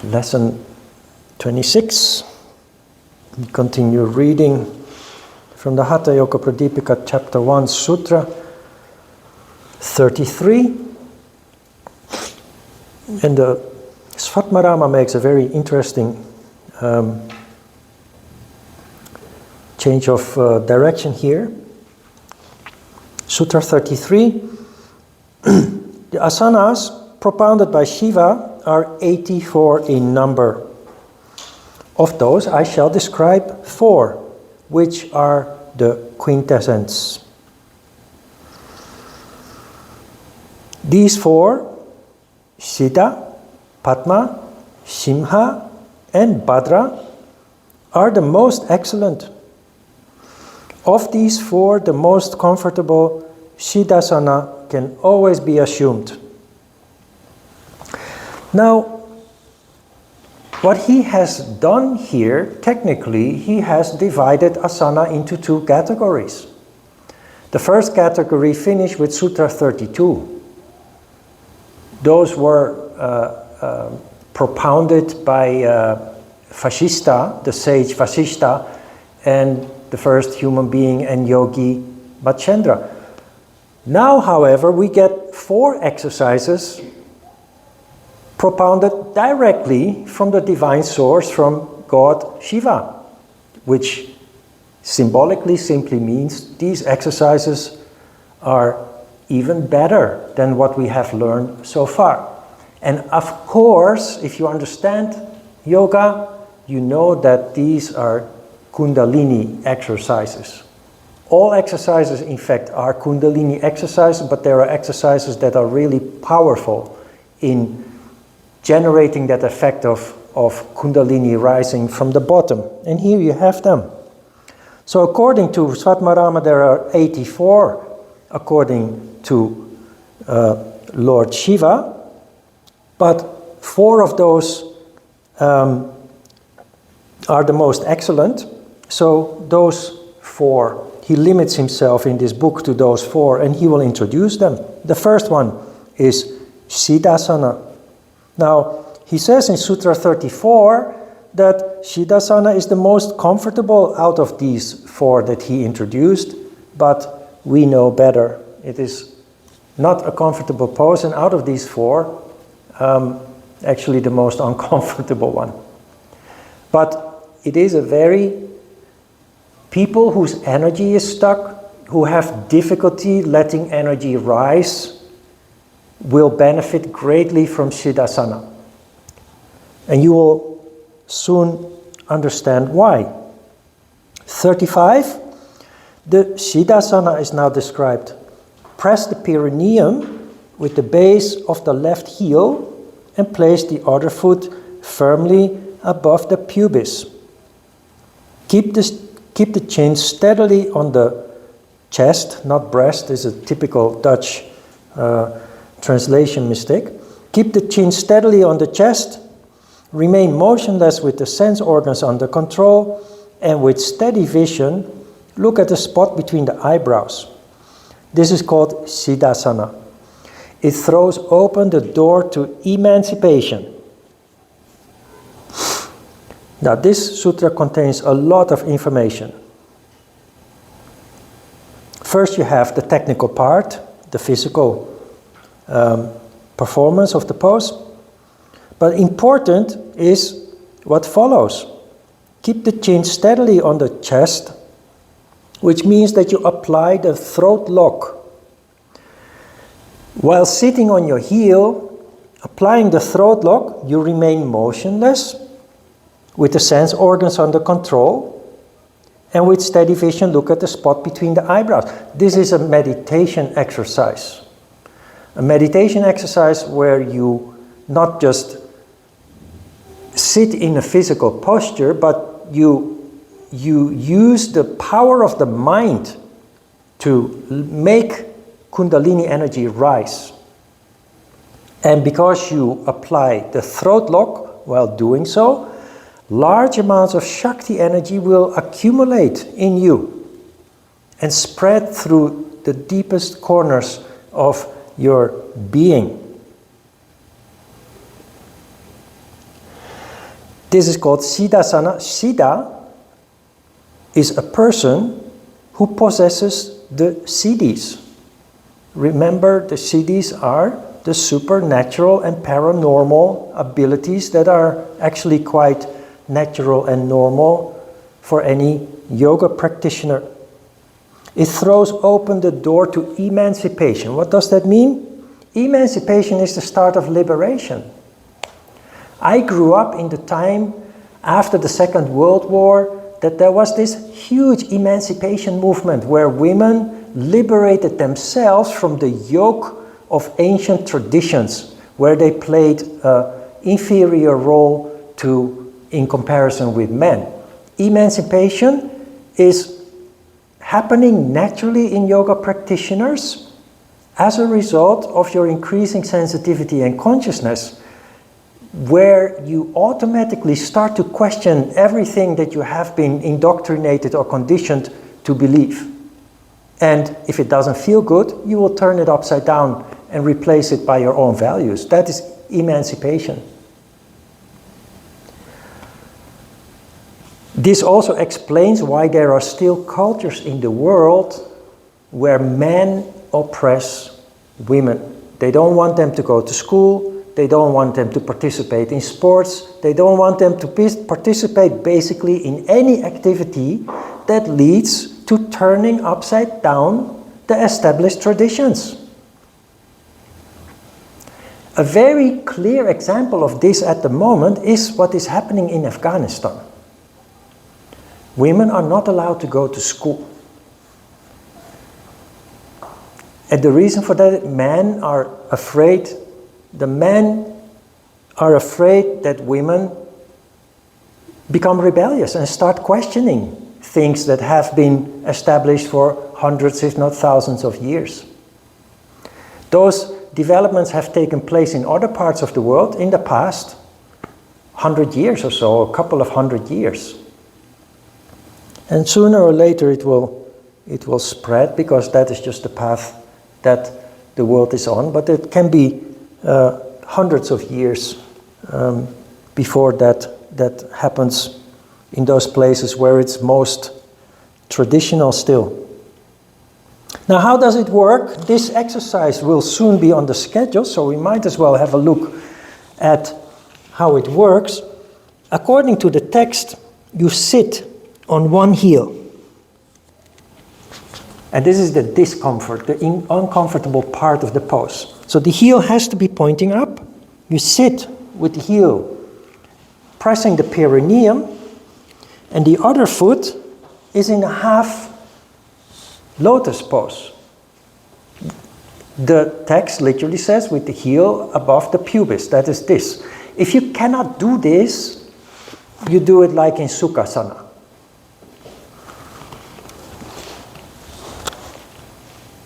Lesson 26. We continue reading from the Hatha Yoga Pradipika, chapter 1, Sutra 33. And the Svatmarama makes a very interesting change of direction here. Sutra 33. The asanas propounded by Shiva are 84 in number. Of those I shall describe 4, which are the quintessence. These 4, Siddha, Padma, Simha, and Bhadra, are the most excellent. Of these 4, the most comfortable Siddhasana can always be assumed. Now, what he has done here, technically, he has divided asana into 2 categories. The first category finished with Sutra 32. Those were propounded by Vasishta, the sage Vasishta, and the first human being and yogi Bhatchendra. Now, however, we get 4 exercises propounded directly from the divine source, from God Shiva, which symbolically simply means these exercises are even better than what we have learned so far. And of course, if you understand yoga, you know that these are Kundalini exercises. All exercises, in fact, are Kundalini exercises, but there are exercises that are really powerful in generating that effect of Kundalini rising from the bottom. And here you have them. So according to Svatmarama, there are 84, according to Lord Shiva, but 4 of those are the most excellent. So those 4, he limits himself in this book to those 4, and he will introduce them. The first one is Siddhasana. Now, he says in Sutra 34 that Siddhasana is the most comfortable out of these 4 that he introduced, but we know better. It is not a comfortable pose, and out of these 4, actually the most uncomfortable one. But it is a very... People whose energy is stuck, who have difficulty letting energy rise, will benefit greatly from Siddhasana. And you will soon understand why. 35. The Siddhasana is now described. Press the perineum with the base of the left heel and place the other foot firmly above the pubis. Keep the chin steadily on the chest, not breast. This is a typical Dutch translation mistake. Keep the chin steadily on the chest. Remain motionless with the sense organs under control, and with steady vision, look at the spot between the eyebrows. This is called Siddhasana. It throws open the door to emancipation. Now, this sutra contains a lot of information. First, you have the technical part, the physical performance of the pose. But important is what follows. Keep the chin steadily on the chest, which means that you apply the throat lock. While sitting on your heel, applying the throat lock, you remain motionless, with the sense organs under control, and with steady vision, look at the spot between the eyebrows. This is a meditation exercise. A meditation exercise where you not just sit in a physical posture, but you use the power of the mind to make Kundalini energy rise. And because you apply the throat lock while doing so, large amounts of Shakti energy will accumulate in you and spread through the deepest corners of your being. This is called Siddhasana. Siddha is a person who possesses the siddhis. Remember, the siddhis are the supernatural and paranormal abilities that are actually quite natural and normal for any yoga practitioner. It throws open the door to emancipation. What does that mean? Emancipation is the start of liberation. I grew up in the time after the Second World War that there was this huge emancipation movement where women liberated themselves from the yoke of ancient traditions, where they played an inferior role in comparison with men. Emancipation is happening naturally in yoga practitioners as a result of your increasing sensitivity and consciousness, where you automatically start to question everything that you have been indoctrinated or conditioned to believe. And if it doesn't feel good, you will turn it upside down and replace it by your own values. That is emancipation. This also explains why there are still cultures in the world where men oppress women. They don't want them to go to school. They don't want them to participate in sports. They don't want them to participate basically in any activity that leads to turning upside down the established traditions. A very clear example of this at the moment is what is happening in Afghanistan. Women are not allowed to go to school. And the reason for that, the men are afraid that women become rebellious and start questioning things that have been established for hundreds, if not thousands of years. Those developments have taken place in other parts of the world in the past 100 years or so, a couple of 100 years. And sooner or later it will spread, because that is just the path that the world is on. But it can be hundreds of years before that happens in those places where it's most traditional still. Now, how does it work? This exercise will soon be on the schedule, so we might as well have a look at how it works. According to the text, you sit on one heel. And this is the discomfort, the uncomfortable part of the pose. So the heel has to be pointing up. You sit with the heel pressing the perineum, and the other foot is in a half lotus pose. The text literally says with the heel above the pubis. That is this. If you cannot do this, you do it like in Sukhasana.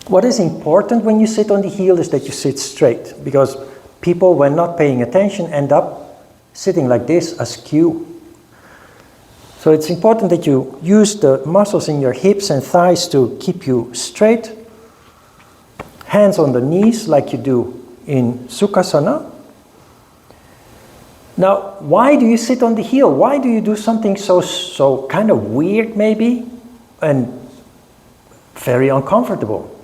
What is important when you sit on the heel is that you sit straight, because people, when not paying attention, end up sitting like this, askew. So it's important that you use the muscles in your hips and thighs to keep you straight. Hands on the knees like you do in Sukhasana. Now, why do you sit on the heel? Why do you do something so kind of weird maybe and very uncomfortable?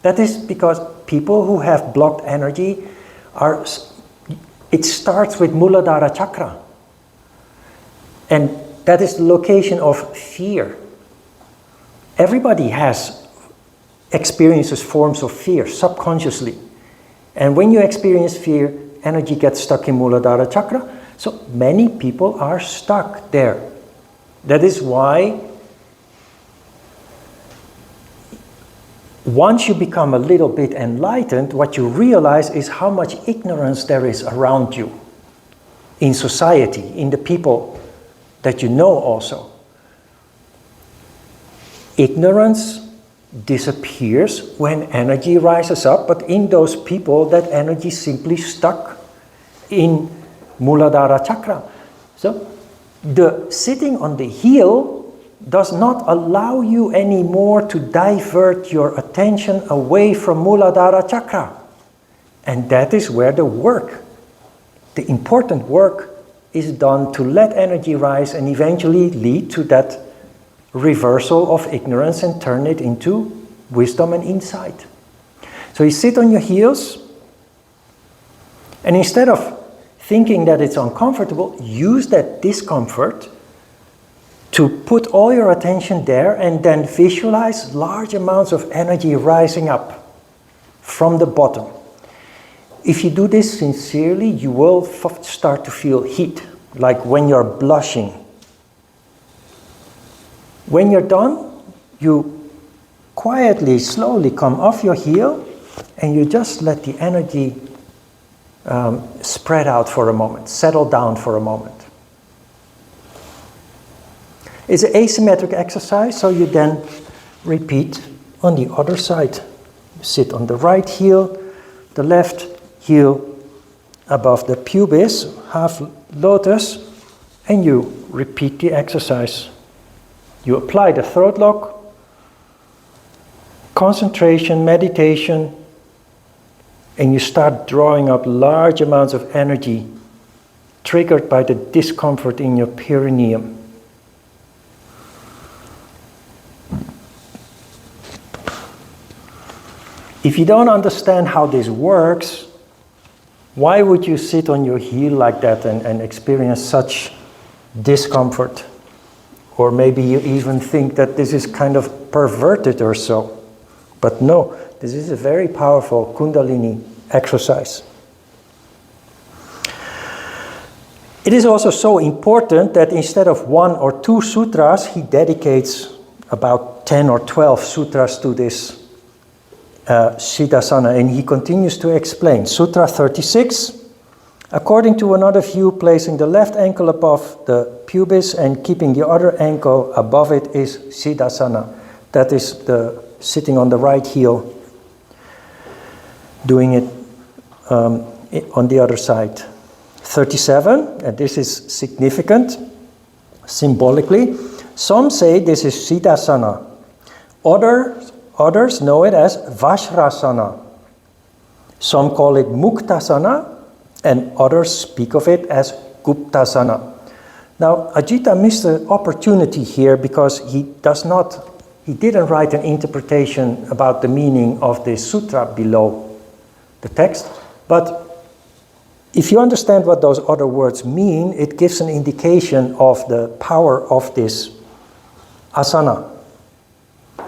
That is because people who have blocked energy it starts with Muladhara chakra. And that is the location of fear. Everybody has experiences forms of fear subconsciously. And when you experience fear, energy gets stuck in Muladhara chakra. So many people are stuck there. That is why once you become a little bit enlightened, what you realize is how much ignorance there is around you in society, in the people that you know also. Ignorance disappears when energy rises up, but in those people, that energy simply stuck in Muladhara chakra. So the sitting on the heel does not allow you anymore to divert your attention away from Muladhara chakra. And that is where the work, the important work, is done to let energy rise and eventually lead to that reversal of ignorance and turn it into wisdom and insight. So you sit on your heels, and instead of thinking that it's uncomfortable, use that discomfort to put all your attention there and then visualize large amounts of energy rising up from the bottom. If you do this sincerely, you will start to feel heat, like when you're blushing. When you're done, you quietly, slowly come off your heel and you just let the energy spread out for a moment, settle down for a moment. It's an asymmetric exercise, so you then repeat on the other side. You sit on the right heel, the left heel above the pubis, half lotus, and you repeat the exercise. You apply the throat lock, concentration, meditation, and you start drawing up large amounts of energy triggered by the discomfort in your perineum. If you don't understand how this works, why would you sit on your heel like that and experience such discomfort? Or maybe you even think that this is kind of perverted or so. But no, this is a very powerful Kundalini exercise. It is also so important that instead of 1 or 2 sutras, he dedicates about 10 or 12 sutras to this Siddhasana, and he continues to explain. Sutra 36, according to another view, placing the left ankle above the pubis and keeping the other ankle above it is Siddhasana. That is the sitting on the right heel, doing it on the other side. 37, and this is significant, symbolically. Some say this is Siddhasana. Others know it as Vajrasana. Some call it Muktasana, and others speak of it as Guptasana. Now, Ajita missed the opportunity here because he didn't write an interpretation about the meaning of this sutra below the text. But if you understand what those other words mean, it gives an indication of the power of this asana.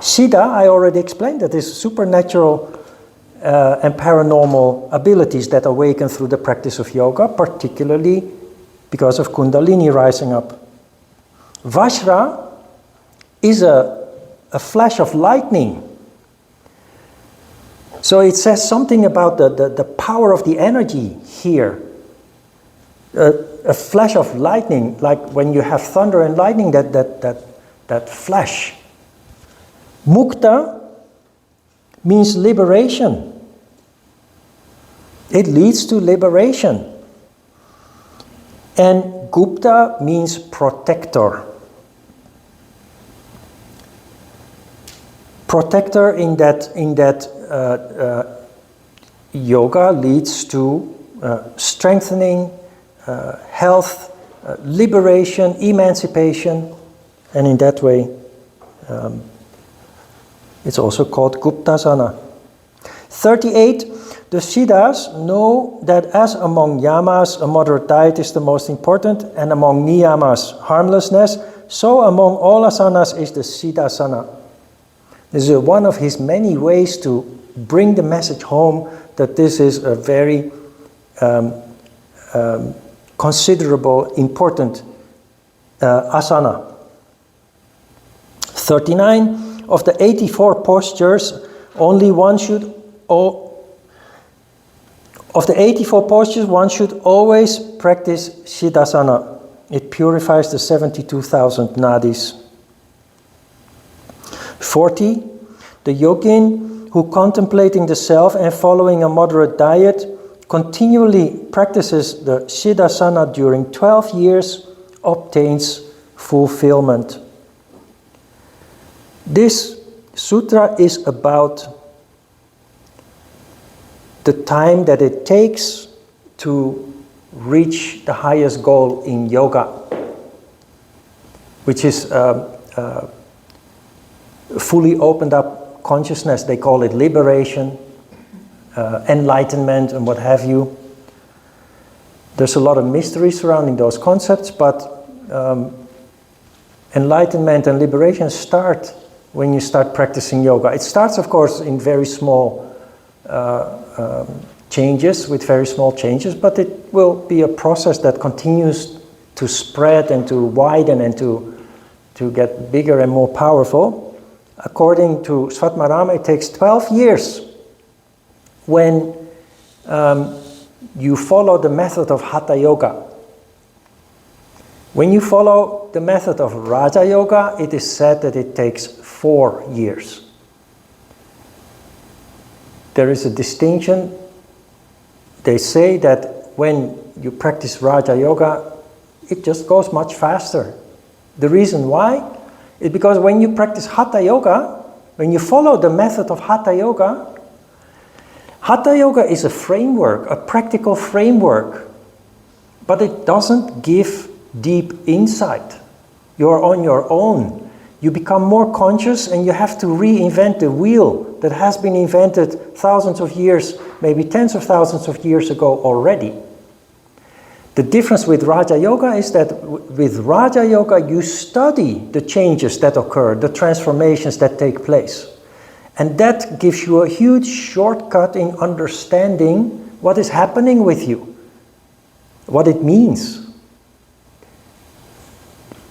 Siddha, I already explained, that is supernatural and paranormal abilities that awaken through the practice of yoga, particularly because of Kundalini rising up. Vajra is a flash of lightning. So it says something about the power of the energy here. A flash of lightning, like when you have thunder and lightning, that flash. Mukta means liberation. It leads to liberation. And Gupta means protector. Protector in that yoga leads to strengthening, health, liberation, emancipation, and in that way it's also called Guptasana. 38. The Siddhas know that as among yamas a moderate diet is the most important, and among niyamas harmlessness, so among all asanas is the Siddhasana. This is one of his many ways to bring the message home that this is a very considerable, important asana. 39. Of the 84 postures, one should always practice Siddhasana. It purifies the 72,000 nadis. 40. The yogin who, contemplating the self and following a moderate diet, continually practices the Siddhasana during 12 years obtains fulfillment. This sutra is about the time that it takes to reach the highest goal in yoga, which is fully opened up consciousness. They call it liberation, enlightenment, and what have you. There's a lot of mystery surrounding those concepts, but enlightenment and liberation start when you start practicing yoga. It starts, of course, in very small changes, with very small changes, but it will be a process that continues to spread and to widen and to get bigger and more powerful. According to Svatmarama, it takes 12 years when you follow the method of Hatha Yoga. When you follow the method of Raja Yoga, it is said that it takes 4 years. There is a distinction. They say that when you practice Raja Yoga, it just goes much faster. The reason why is because when you practice Hatha Yoga, when you follow the method of Hatha Yoga is a framework, a practical framework, but it doesn't give deep insight. You're on your own. You become more conscious and you have to reinvent the wheel that has been invented thousands of years, maybe tens of thousands of years ago already. The difference with Raja Yoga is that with Raja Yoga you study the changes that occur, the transformations that take place. And that gives you a huge shortcut in understanding what is happening with you, what it means.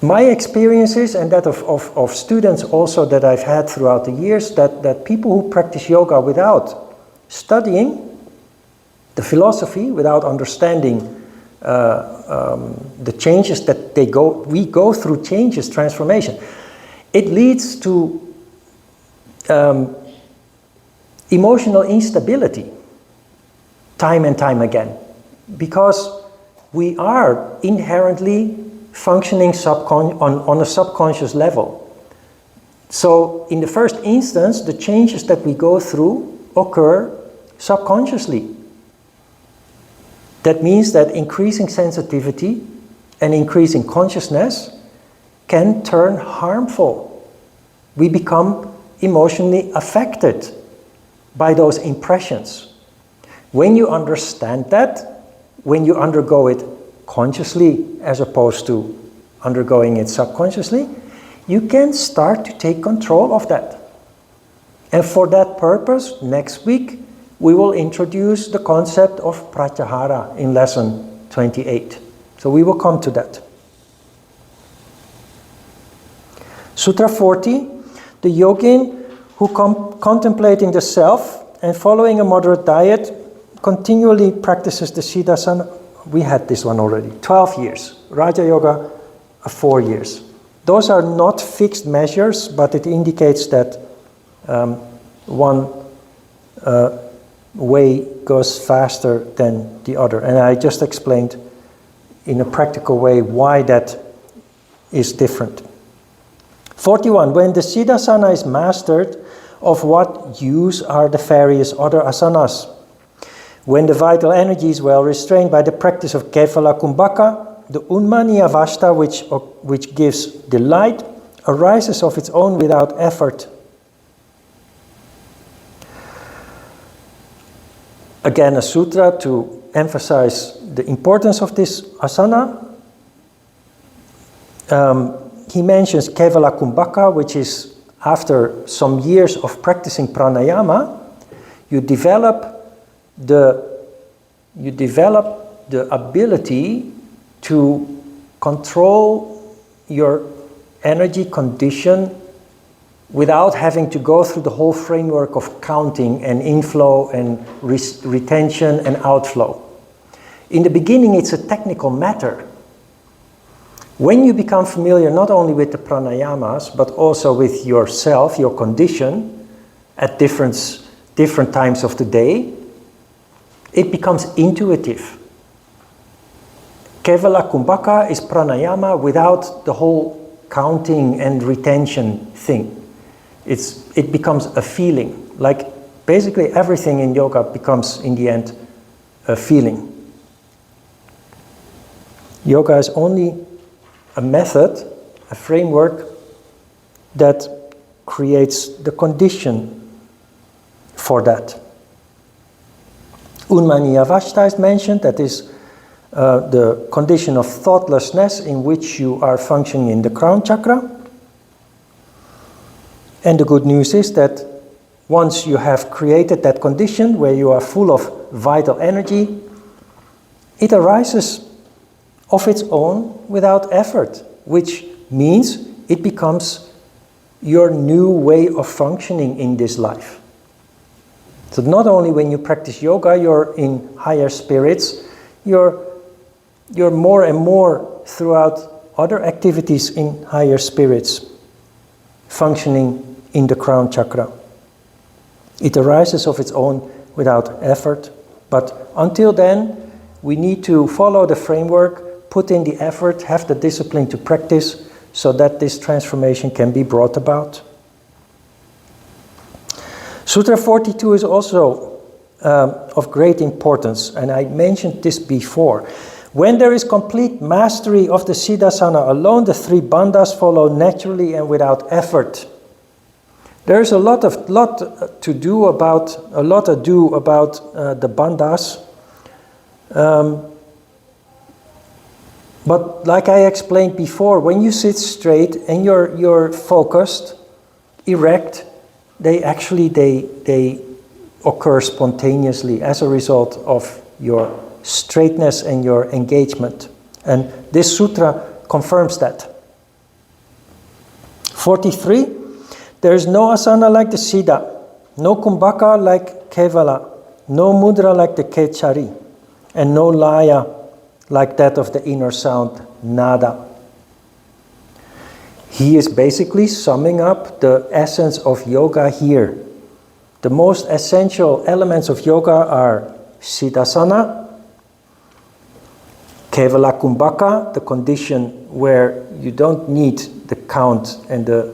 My experiences, and that of students also that I've had throughout the years, that people who practice yoga without studying the philosophy, without understanding the changes that we go through, changes, transformation, it leads to emotional instability time and time again, because we are inherently functioning on a subconscious level. So in the first instance, the changes that we go through occur subconsciously. That means that increasing sensitivity and increasing consciousness can turn harmful. We become emotionally affected by those impressions. When you understand that, when you undergo it consciously as opposed to undergoing it subconsciously, you can start to take control of that. And for that purpose, next week, we will introduce the concept of pratyahara in lesson 28. So we will come to that. Sutra 40, the yogin who contemplating the self and following a moderate diet continually practices the siddhasana. We had this one already, 12 years. Raja Yoga, 4 years. Those are not fixed measures, but it indicates that one way goes faster than the other. And I just explained in a practical way why that is different. 41. When the siddhasana is mastered, of what use are the various other asanas? When the vital energy is well restrained by the practice of Kevala Kumbhaka, the Unmani Avastha, which gives delight, arises of its own without effort. Again, a sutra to emphasize the importance of this asana. He mentions Kevala Kumbhaka, which is after some years of practicing pranayama, you develop the ability to control your energy condition without having to go through the whole framework of counting and inflow and retention and outflow. In the beginning, it's a technical matter. When you become familiar not only with the pranayamas, but also with yourself, your condition, at different times of the day, it becomes intuitive. Kevala Kumbhaka is pranayama without the whole counting and retention thing. It becomes a feeling, like basically everything in yoga becomes, in the end, a feeling. Yoga is only a method, a framework that creates the condition for that. Unmaniyavashta is mentioned, that is the condition of thoughtlessness in which you are functioning in the crown chakra. And the good news is that once you have created that condition where you are full of vital energy, it arises of its own without effort, which means it becomes your new way of functioning in this life. So not only when you practice yoga, you're in higher spirits, you're more and more throughout other activities in higher spirits, functioning in the crown chakra. It arises of its own without effort, but until then, we need to follow the framework, put in the effort, have the discipline to practice, so that this transformation can be brought about. Sutra 42 is also of great importance, and I mentioned this before. When there is complete mastery of the Siddhasana alone, the three bandhas follow naturally and without effort. There is a lot ado about the bandhas, but like I explained before, when you sit straight and you're focused, erect, they occur spontaneously as a result of your straightness and your engagement. And this sutra confirms that. 43, there is no asana like the Siddha, no kumbhaka like Kevala, no mudra like the Kechari, and no laya like that of the inner sound, Nada. He is basically summing up the essence of yoga here. The most essential elements of yoga are Siddhasana, Kevala Kumbhaka, the condition where you don't need the count and the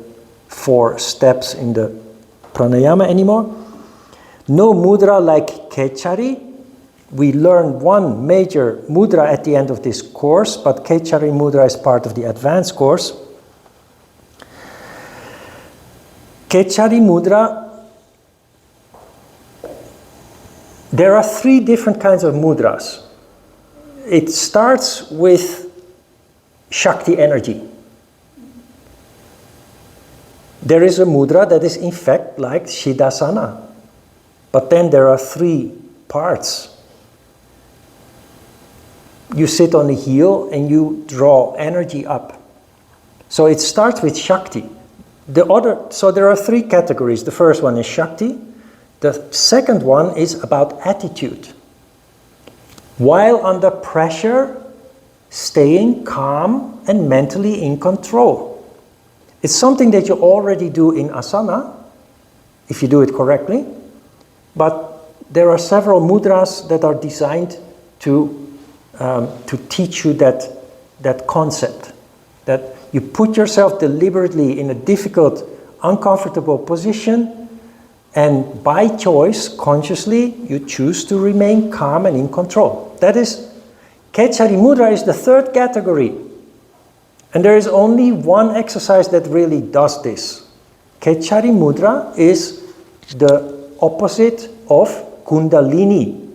4 steps in the pranayama anymore. No mudra like Kechari. We learn one major mudra at the end of this course, but Kechari mudra is part of the advanced course. Kechari mudra, there are 3 different kinds of mudras. It starts with Shakti energy. There is a mudra that is in fact like Siddhasana, but then there are 3 parts. You sit on the heel and you draw energy up. So it starts with Shakti. So there are 3 categories. The first one is Shakti. The second one is about attitude. While under pressure, staying calm and mentally in control. It's something that you already do in asana, if you do it correctly. But there are several mudras that are designed to teach you that concept. That you put yourself deliberately in a difficult, uncomfortable position, and by choice, consciously, you choose to remain calm and in control. That is, Kechari mudra is the 3rd category. And there is only one exercise that really does this. Kechari mudra is the opposite of Kundalini.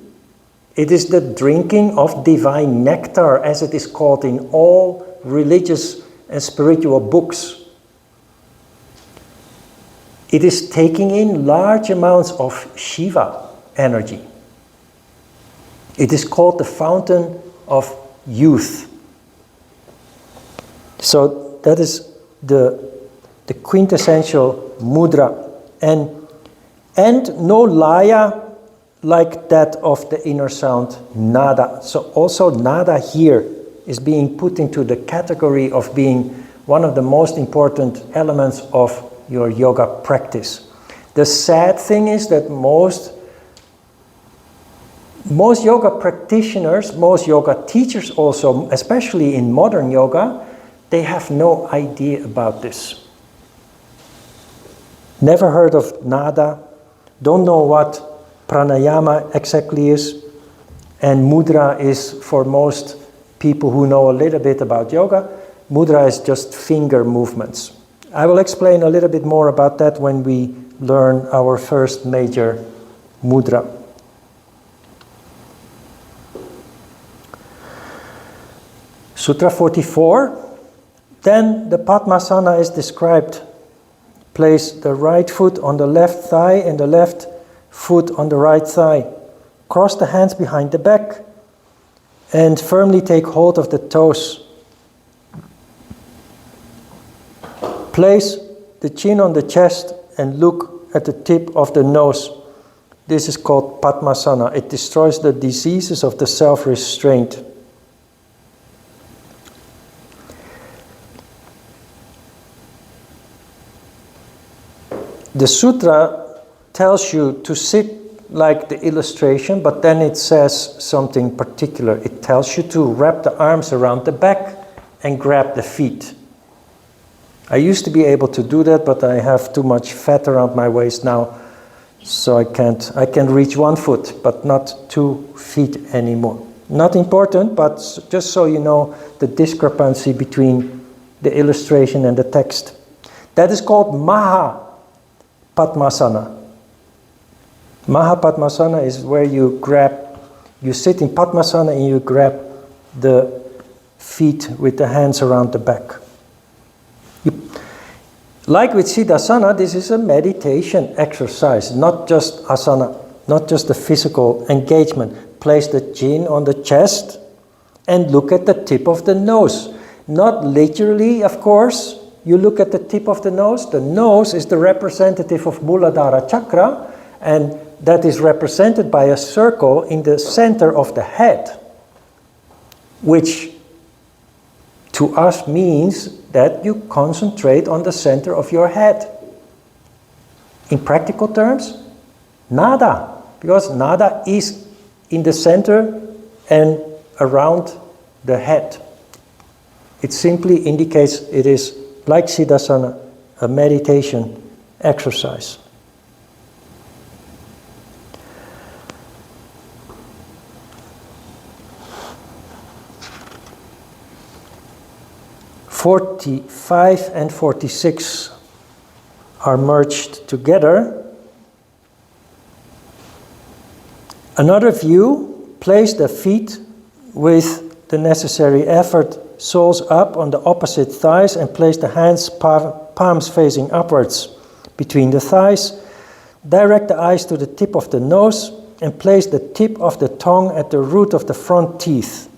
It is the drinking of divine nectar, as it is called in all religious and spiritual books. It is taking in large amounts of Shiva energy. It is called the fountain of youth. So that is the quintessential mudra. And no laya like that of the inner sound, Nada. So also Nada here is being put into the category of being one of the most important elements of your yoga practice. The sad thing is that most yoga practitioners, most yoga teachers also, especially in modern yoga, they have no idea about this. Never heard of Nada, don't know what pranayama exactly is, and mudra is for most people who know a little bit about yoga, mudra is just finger movements. I will explain a little bit more about that when we learn our first major mudra. Sutra 44. Then the Padmasana is described. Place the right foot on the left thigh and the left foot on the right thigh. Cross the hands behind the back and firmly take hold of the toes. Place the chin on the chest and look at the tip of the nose. This is called Padmasana. It destroys the diseases of the self-restraint. The sutra tells you to sit like the illustration, but then it says something particular. It tells you to wrap the arms around the back and grab the feet. I used to be able to do that, but I have too much fat around my waist now, so I can't. I can reach one foot, but not 2 feet anymore. Not important, but just so you know the discrepancy between the illustration and the text. That is called Maha Padmasana. Maha Padmasana is where you sit in Padmasana and you grab the feet with the hands around the back. Like with Siddhasana, this is a meditation exercise, not just asana, not just the physical engagement. Place the chin on the chest and look at the tip of the nose. Not literally, of course. You look at the tip of the nose. The nose is the representative of Muladhara chakra, and that is represented by a circle in the center of the head, which to us means that you concentrate on the center of your head. In practical terms, nada, because nada is in the center and around the head. It simply indicates it is, like Siddhasana, a meditation exercise. (45) and 46 are merged together. Another view, place the feet with the necessary effort, soles up on the opposite thighs, and place the hands, palms facing upwards between the thighs. Direct the eyes to the tip of the nose and place the tip of the tongue at the root of the front teeth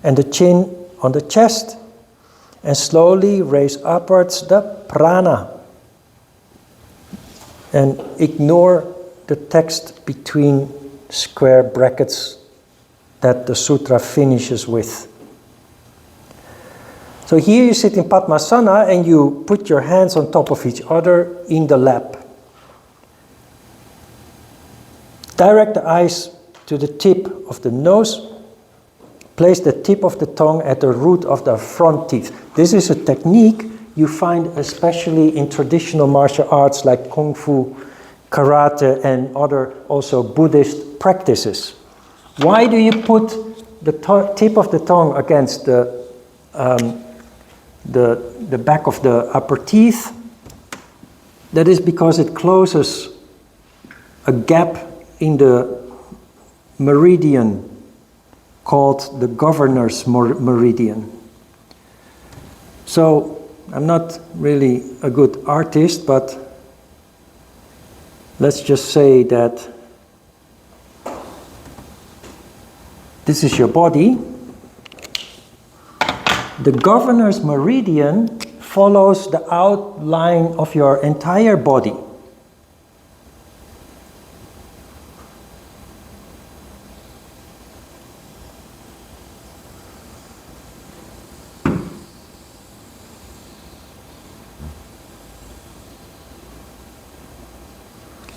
and the chin on the chest, and slowly raise upwards the prana. And ignore the text between square brackets that the sutra finishes with. So here you sit in Padmasana and you put your hands on top of each other in the lap. Direct the eyes to the tip of the nose. Place the tip of the tongue at the root of the front teeth. This is a technique you find especially in traditional martial arts like Kung Fu, Karate, and other also Buddhist practices. Why do you put the tip of the tongue against the back of the upper teeth? That is because it closes a gap in the meridian called the governor's meridian. So I'm not really a good artist, but let's just say that this is your body. The governor's meridian follows the outline of your entire body.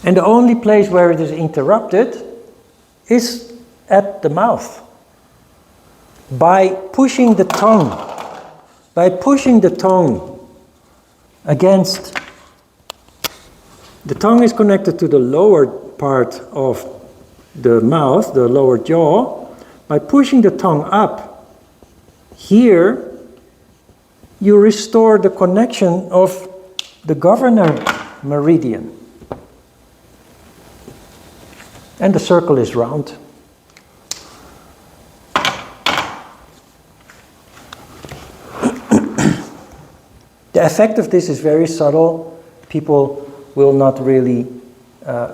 And the only place where it is interrupted is at the mouth. By pushing the tongue against The tongue is connected to the lower part of the mouth, the lower jaw. By pushing the tongue up here, you restore the connection of the governor meridian. And the circle is round. The effect of this is very subtle. People will not really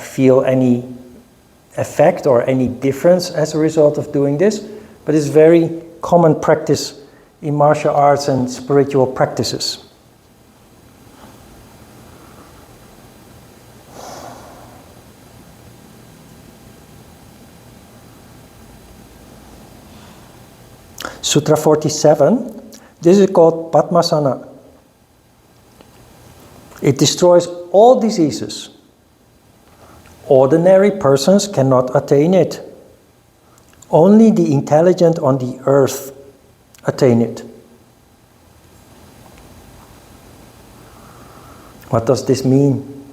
feel any effect or any difference as a result of doing this, but it's very common practice in martial arts and spiritual practices. Sutra 47, this is called Padmasana. It destroys all diseases. Ordinary persons cannot attain it. Only the intelligent on the earth attain it. What does this mean?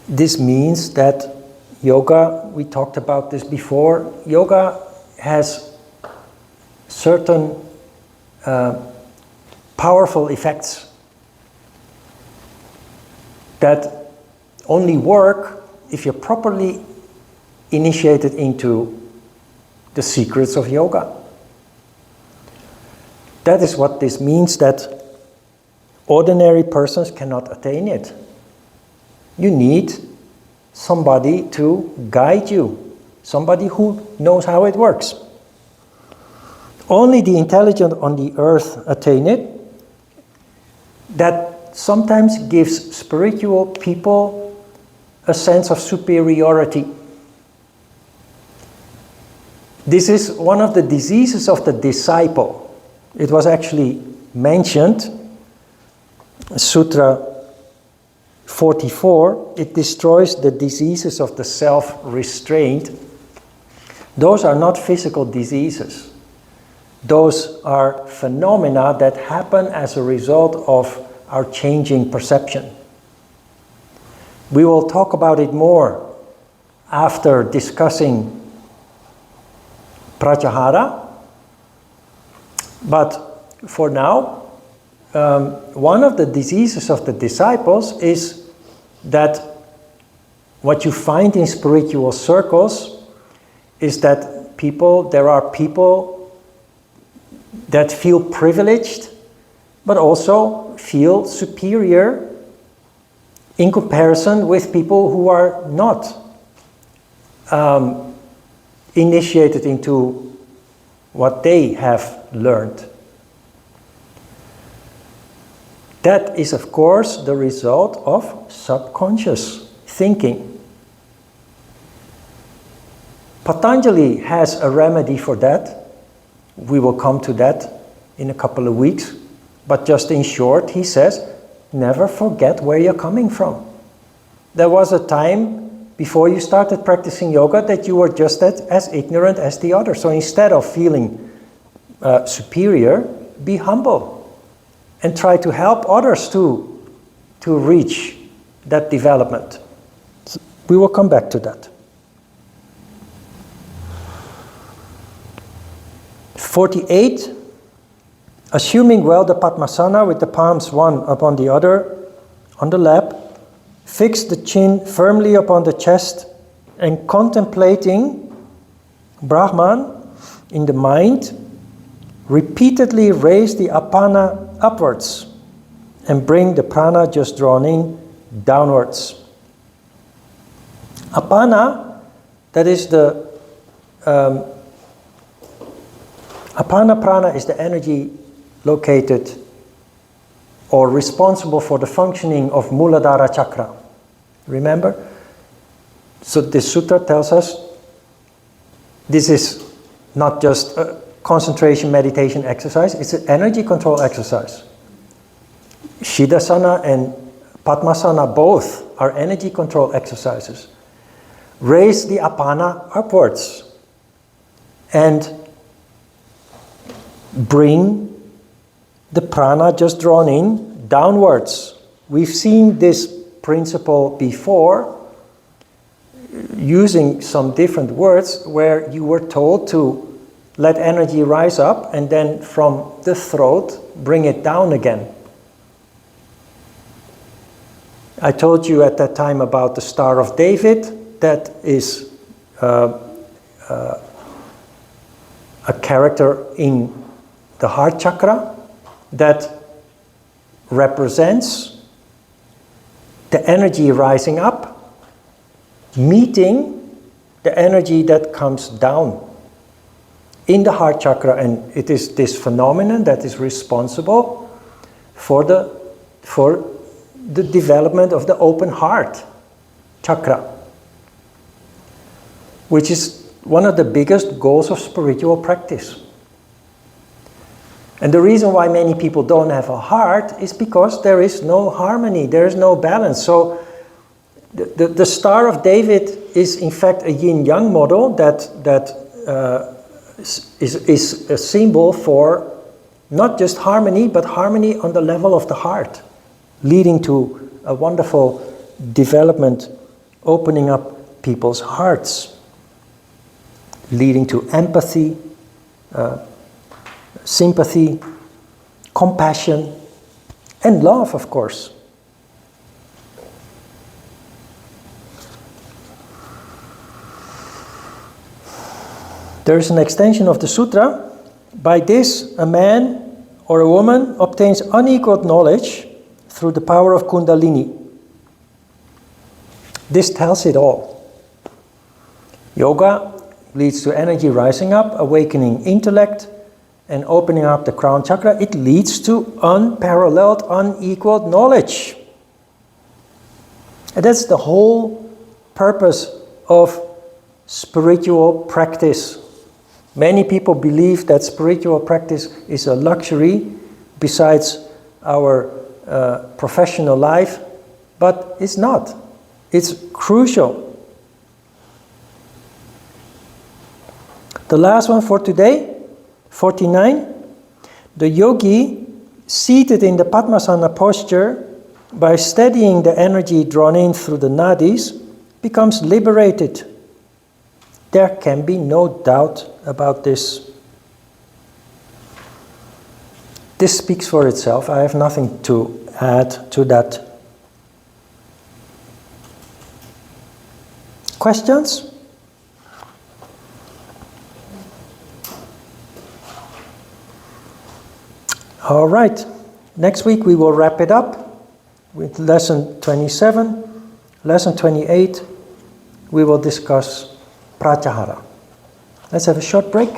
This means that yoga, we talked about this before, yoga has certain powerful effects that only work if you're properly initiated into the secrets of yoga. That is what this means, that ordinary persons cannot attain it. You need somebody to guide you, somebody who knows how it works. Only the intelligent on the earth attain it. That sometimes gives spiritual people a sense of superiority. This is one of the diseases of the disciple. It was actually mentioned, Sutra 44, it destroys the diseases of the self-restraint. Those are not physical diseases. Those are phenomena that happen as a result of our changing perception. We will talk about it more after discussing Pratyahara. But for now, one of the diseases of the disciples is that what you find in spiritual circles is that there are people that feel privileged, but also feel superior in comparison with people who are not initiated into what they have learned. That is, of course, the result of subconscious thinking. Patanjali has a remedy for that. We will come to that in a couple of weeks. But just in short, he says, never forget where you're coming from. There was a time before you started practicing yoga that you were just as ignorant as the other. So instead of feeling superior, be humble and try to help others to reach that development. So we will come back to that. 48, assuming well the Padmasana with the palms one upon the other on the lap, fix the chin firmly upon the chest and contemplating Brahman in the mind, repeatedly raise the apana upwards and bring the prana just drawn in downwards. Apana, that is the apana prana is the energy located or responsible for the functioning of Muladhara chakra. Remember? So this sutra tells us this is not just a concentration meditation exercise, it's an energy control exercise. Siddhasana and Padmasana both are energy control exercises. Raise the apana upwards and bring the prana just drawn in downwards We've seen this principle before using some different words where you were told to let energy rise up and then from the throat bring it down again. I told you at that time about the Star of David. That is a character in the heart chakra that represents the energy rising up, meeting the energy that comes down in the heart chakra, and it is this phenomenon that is responsible for the development of the open heart chakra, which is one of the biggest goals of spiritual practice. And the reason why many people don't have a heart is because there is no harmony, there is no balance. So the Star of David is in fact a yin-yang model that is a symbol for not just harmony, but harmony on the level of the heart, leading to a wonderful development, opening up people's hearts, leading to empathy, sympathy, compassion, and love, of course. There is an extension of the sutra. By this, a man or a woman obtains unequaled knowledge through the power of Kundalini. This tells it all. Yoga leads to energy rising up, awakening intellect, and opening up the crown chakra. It leads to unparalleled, unequaled knowledge. And that's the whole purpose of spiritual practice. Many people believe that spiritual practice is a luxury besides our professional life, but it's not. It's crucial. The last one for today, 49. The yogi, seated in the Padmasana posture, by steadying the energy drawn in through the nadis, becomes liberated. There can be no doubt about this. This speaks for itself. I have nothing to add to that. Questions? All right. Next week we will wrap it up with lesson 27. Lesson 28, we will discuss Pratyahara. Let's have a short break.